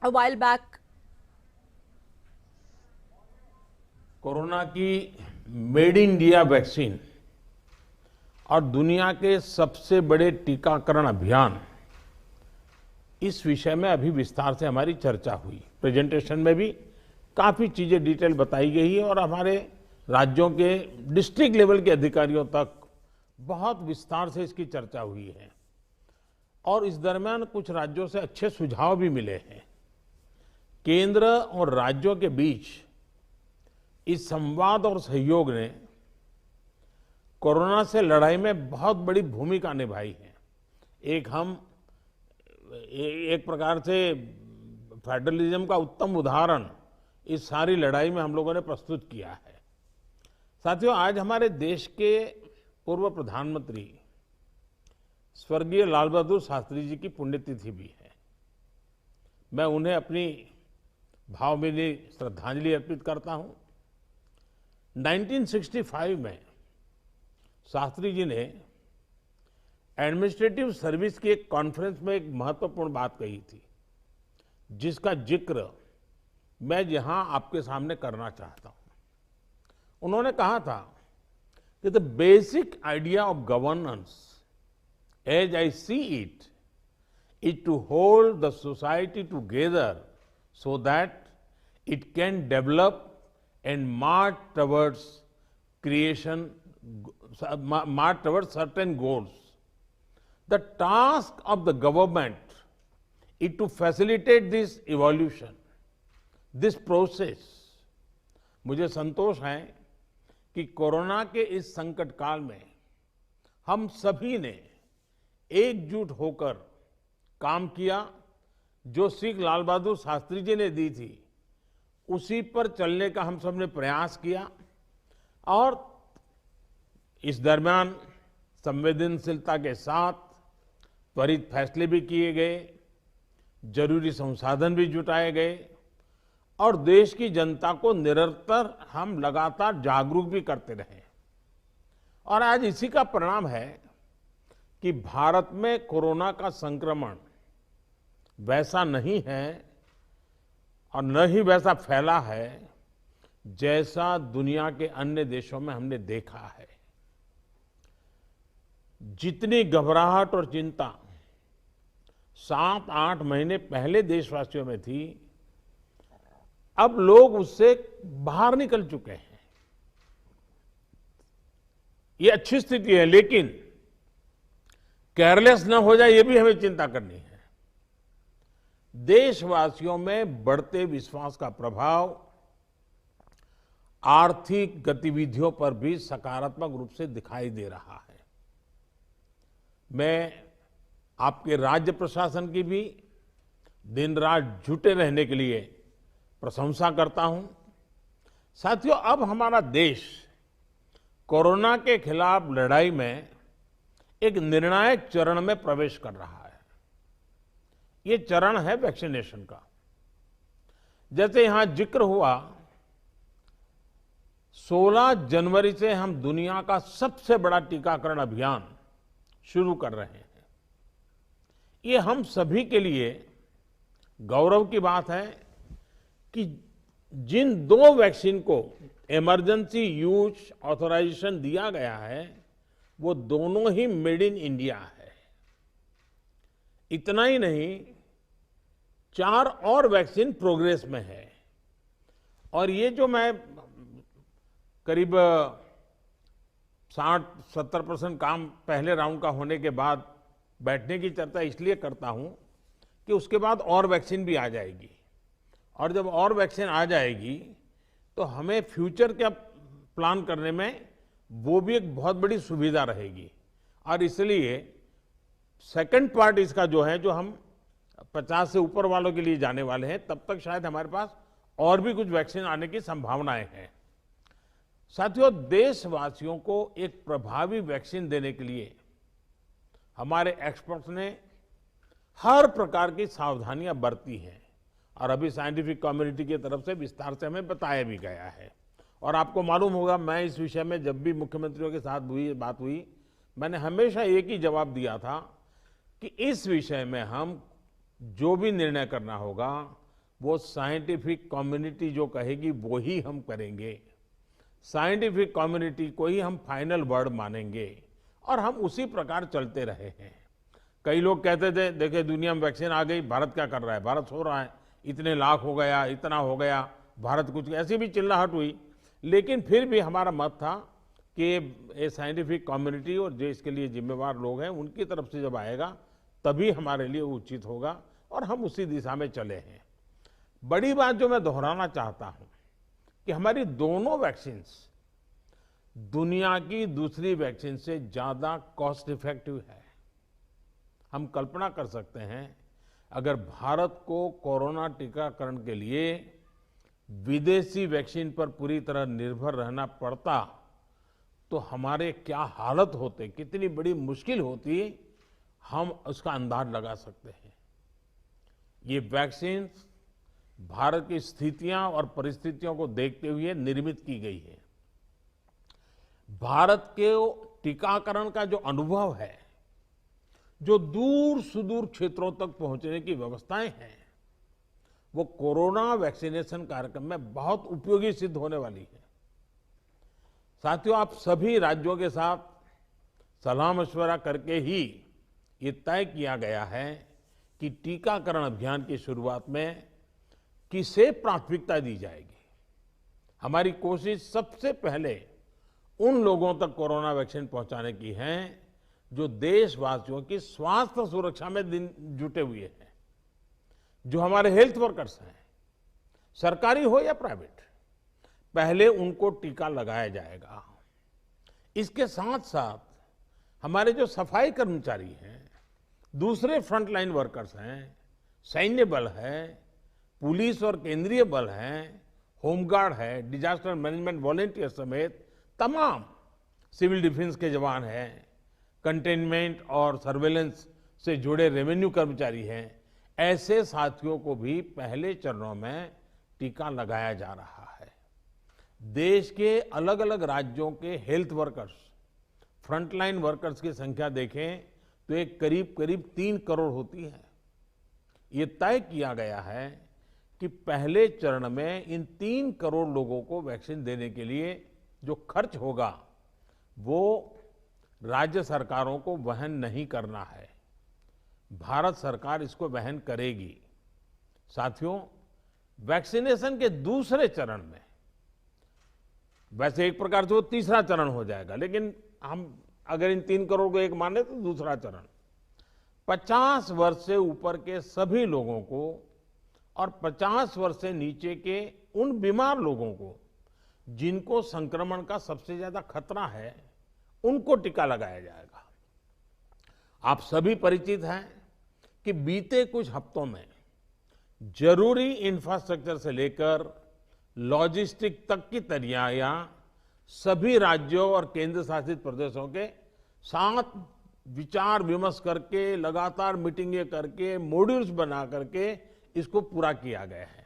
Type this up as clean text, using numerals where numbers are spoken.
a while back. Corona की made in India vaccine और दुनिया के सबसे बड़े टीकाकरण अभियान, इस विषय में अभी विस्तार से हमारी चर्चा हुई। प्रेजेंटेशन में भी काफी चीजें डिटेल बताई गई है और हमारे राज्यों के डिस्ट्रिक्ट लेवल के अधिकारियों तक बहुत विस्तार से इसकी चर्चा हुई है और इस दरमियान कुछ राज्यों से अच्छे सुझाव भी मिले हैं। केंद्र और राज्यों के बीच इस संवाद और सहयोग ने कोरोना से लड़ाई में बहुत बड़ी भूमिका निभाई है। एक प्रकार से फेडरलिज्म का उत्तम उदाहरण इस सारी लड़ाई में हम लोगों ने प्रस्तुत किया है। साथियों, आज हमारे देश के पूर्व प्रधानमंत्री स्वर्गीय लाल बहादुर शास्त्री जी की पुण्यतिथि भी है। मैं उन्हें अपनी भावभीनी श्रद्धांजलि अर्पित करता हूं। 1965 में शास्त्री जी ने एडमिनिस्ट्रेटिव सर्विस की एक कॉन्फ्रेंस में एक महत्वपूर्ण बात कही थी, जिसका जिक्र मैं यहां आपके सामने करना चाहता हूं। उन्होंने कहा था कि the basic idea of governance as I see it is to hold the society together so that it can develop and march towards certain goals. The task of the government is to facilitate this evolution, this process. मुझे संतोष है कि corona के इस संकट काल में हम सभी ने एकजुट होकर काम किया। जो सीख लाल बहादुर शास्त्री जी ने दी थी, उसी पर चलने का हम सब ने प्रयास किया और इस दरमियान संवेदनशीलता के साथ त्वरित फैसले भी किए गए, जरूरी संसाधन भी जुटाए गए और देश की जनता को निरंतर हम लगातार जागरूक भी करते रहे। और आज इसी का परिणाम है कि भारत में कोरोना का संक्रमण वैसा नहीं है और न ही वैसा फैला है जैसा दुनिया के अन्य देशों में हमने देखा है। जितनी घबराहट और चिंता 7-8 महीने पहले देशवासियों में थी, अब लोग उससे बाहर निकल चुके हैं। ये अच्छी स्थिति है, लेकिन केयरलेस न हो जाए, ये भी हमें चिंता करनी है। देशवासियों में बढ़ते विश्वास का प्रभाव आर्थिक गतिविधियों पर भी सकारात्मक रूप से दिखाई दे रहा है। मैं आपके राज्य प्रशासन की भी दिन रात जुटे रहने के लिए प्रशंसा करता हूं। साथियों, अब हमारा देश कोरोना के खिलाफ लड़ाई में एक निर्णायक चरण में प्रवेश कर रहा है। ये चरण है वैक्सीनेशन का। जैसे यहां जिक्र हुआ, 16 जनवरी से हम दुनिया का सबसे बड़ा टीकाकरण अभियान शुरू कर रहे हैं। ये हम सभी के लिए गौरव की बात है कि जिन 2 वैक्सीन को इमरजेंसी यूज ऑथराइजेशन दिया गया है, वो दोनों ही मेड इन इंडिया है। इतना ही नहीं, 4 और वैक्सीन प्रोग्रेस में है। और ये जो मैं करीब 60-70% काम पहले राउंड का होने के बाद बैठने की चर्चा इसलिए करता हूं कि उसके बाद और वैक्सीन भी आ जाएगी और जब और वैक्सीन आ जाएगी तो हमें फ्यूचर का प्लान करने में वो भी एक बहुत बड़ी सुविधा रहेगी। और इसलिए सेकंड पार्ट इसका जो है, जो हम 50 से ऊपर वालों के लिए जाने वाले हैं, तब तक शायद हमारे पास और भी कुछ वैक्सीन आने की संभावनाएं हैं। साथियों, देशवासियों को एक प्रभावी वैक्सीन देने के लिए हमारे एक्सपर्ट्स ने हर प्रकार की सावधानियां बरती हैं और अभी साइंटिफिक कम्युनिटी की तरफ से विस्तार से हमें बताया भी गया है। और आपको मालूम होगा, मैं इस विषय में जब भी मुख्यमंत्रियों के साथ बात हुई, मैंने हमेशा एक ही जवाब दिया था कि इस विषय में हम जो भी निर्णय करना होगा, वो साइंटिफिक कम्युनिटी जो कहेगी वो ही हम करेंगे। साइंटिफिक कम्युनिटी को ही हम फाइनल वर्ड मानेंगे और हम उसी प्रकार चलते रहे हैं। कई लोग कहते थे देखिए दुनिया में वैक्सीन आ गई, भारत क्या कर रहा है, भारत सो रहा है, इतने लाख हो गया, इतना हो गया, भारत कुछ, ऐसी भी चिल्लाहट हुई। लेकिन फिर भी हमारा मत था कि ये साइंटिफिक कम्युनिटी और जो इसके लिए जिम्मेवार लोग हैं उनकी तरफ से जब आएगा तभी हमारे लिए उचित होगा और हम उसी दिशा में चले हैं। बड़ी बात जो मैं दोहराना चाहता हूं कि हमारी दोनों वैक्सीन्स दुनिया की दूसरी वैक्सीन से ज्यादा कॉस्ट इफेक्टिव है। हम कल्पना कर सकते हैं अगर भारत को कोरोना टीकाकरण के लिए विदेशी वैक्सीन पर पूरी तरह निर्भर रहना पड़ता तो हमारे क्या हालत होते, कितनी बड़ी मुश्किल होती, हम उसका अंदाज लगा सकते हैं। ये वैक्सीन भारत की स्थितियां और परिस्थितियों को देखते हुए निर्मित की गई है। भारत के टीकाकरण का जो अनुभव है, जो दूर सुदूर क्षेत्रों तक पहुंचने की व्यवस्थाएं हैं, वो कोरोना वैक्सीनेशन कार्यक्रम में बहुत उपयोगी सिद्ध होने वाली है। साथियों, आप सभी राज्यों के साथ सलाह मशवरा करके ही ये तय किया गया है कि टीकाकरण अभियान की शुरुआत में किसे प्राथमिकता दी जाएगी। हमारी कोशिश सबसे पहले उन लोगों तक कोरोना वैक्सीन पहुंचाने की है जो देशवासियों की स्वास्थ्य सुरक्षा में जुटे हुए हैं, जो हमारे हेल्थ वर्कर्स हैं, सरकारी हो या प्राइवेट, पहले उनको टीका लगाया जाएगा। इसके साथ साथ हमारे जो सफाई कर्मचारी हैं, दूसरे फ्रंटलाइन वर्कर्स हैं, सैन्य बल है, पुलिस और केंद्रीय बल हैं, होमगार्ड है, डिजास्टर मैनेजमेंट वॉलेंटियर समेत तमाम सिविल डिफेंस के जवान हैं, कंटेनमेंट और सर्वेलेंस से जुड़े रेवेन्यू कर्मचारी हैं, ऐसे साथियों को भी पहले चरणों में टीका लगाया जा रहा है। देश के अलग अलग राज्यों के हेल्थ वर्कर्स, फ्रंटलाइन वर्कर्स की संख्या देखें तो एक करीब करीब 3 करोड़ होती है। ये तय किया गया है कि पहले चरण में इन 3 करोड़ लोगों को वैक्सीन देने के लिए जो खर्च होगा वो राज्य सरकारों को वहन नहीं करना है, भारत सरकार इसको वहन करेगी। साथियों, वैक्सीनेशन के दूसरे चरण में, वैसे एक प्रकार से वो तीसरा चरण हो जाएगा, लेकिन हम अगर इन 3 करोड़ को एक माने तो दूसरा चरण 50 वर्ष से ऊपर के सभी लोगों को और 50 वर्ष से नीचे के उन बीमार लोगों को जिनको संक्रमण का सबसे ज्यादा खतरा है, उनको टीका लगाया जाएगा। आप सभी परिचित हैं कि बीते कुछ हफ्तों में जरूरी इंफ्रास्ट्रक्चर से लेकर लॉजिस्टिक तक की तैयारियां सभी राज्यों और केंद्र शासित प्रदेशों के साथ विचार विमर्श करके, लगातार मीटिंगें करके, मॉड्यूल्स बना करके इसको पूरा किया गया है।